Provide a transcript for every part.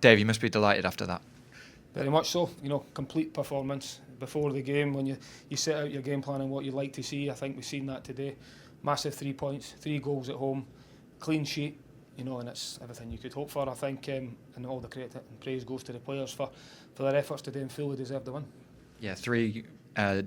Dave, you must be delighted after that. Very much so. Complete performance before the game. When you set out your game plan and what you'd like to see, I think we've seen that today. Massive 3 points, 3 goals at home, clean sheet, and it's everything you could hope for, I think, and all the credit and praise goes to the players for their efforts today and fully deserve the win. Yeah, 3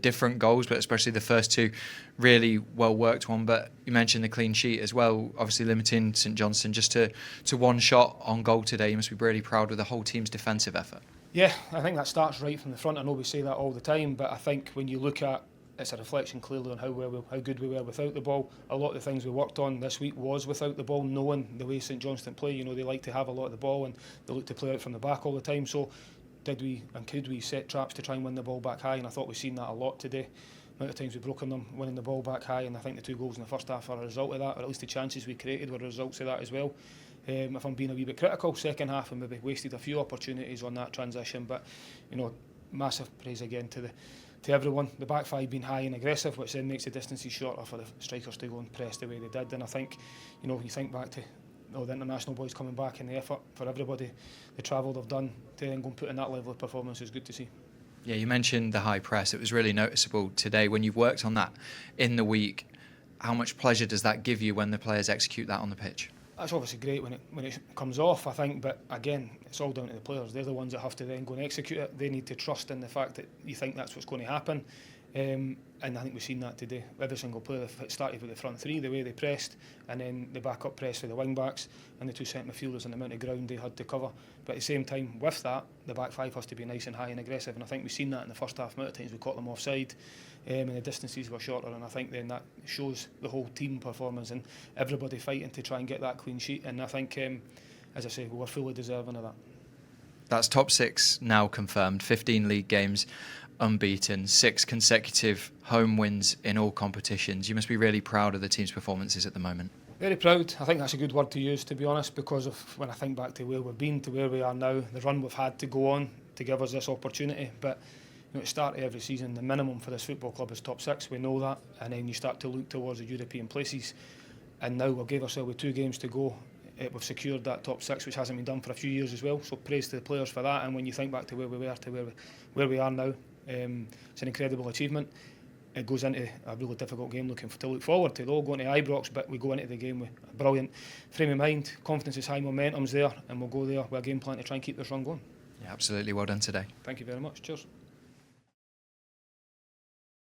different goals, but especially the first 2 really well worked one. But you mentioned the clean sheet as well, obviously limiting St Johnstone just to 1 shot on goal today. You must be really proud with the whole team's defensive effort. Yeah, I think that starts right from the front. I know we say that all the time, but I think when you look at it's a reflection clearly on how good we were without the ball. A lot of the things we worked on this week was without the ball, knowing the way St Johnstone play. They like to have a lot of the ball and they look to play out from the back all the time. So did we and could we set traps to try and win the ball back high? And I thought we've seen that a lot today. The amount of times we've broken them, winning the ball back high, and I think the 2 goals in the first half are a result of that, or at least the chances we created were results of that as well. If I'm being a wee bit critical, second half we maybe wasted a few opportunities on that transition, but massive praise again to everyone. The back 5 being high and aggressive, which then makes the distances shorter for the strikers to go and press the way they did. And I think, you think back to the international boys coming back and the effort for everybody, the travel they've done to then go and put in that level of performance is good to see. Yeah, you mentioned the high press. It was really noticeable today when you've worked on that in the week. How much pleasure does that give you when the players execute that on the pitch? That's obviously great when it comes off, I think, but again, it's all down to the players. They're the ones that have to then go and execute it. They need to trust in the fact that you think that's what's going to happen. And I think we've seen that today. Every single player started with the front 3, the way they pressed, and then the back-up press for the wing-backs and the 2 centre midfielders and the amount of ground they had to cover. But at the same time, with that, the back 5 has to be nice and high and aggressive, and I think we've seen that in the first half. Amount of times we caught them offside, and the distances were shorter, and I think then that shows the whole team performance and everybody fighting to try and get that clean sheet, and I think, as I say, we were fully deserving of that. That's top 6 now confirmed, 15 league games unbeaten, 6 consecutive home wins in all competitions. You must be really proud of the team's performances at the moment. Very proud. I think that's a good word to use, to be honest, because of when I think back to where we've been to where we are now, the run we've had to go on to give us this opportunity. But at the start of every season, the minimum for this football club is top 6. We know that, and then you start to look towards the European places. And now we've gave ourselves with 2 games to go. We've secured that top 6, which hasn't been done for a few years as well. So praise to the players for that. And when you think back to where we were to where we are now, it's an incredible achievement. It goes into a really difficult game to look forward to, though, going to Ibrox, but we go into the game with a brilliant frame of mind. Confidence is high, momentum's there, and we'll go there with a game plan to try and keep this run going. Yeah, absolutely. Well done today. Thank you very much. Cheers.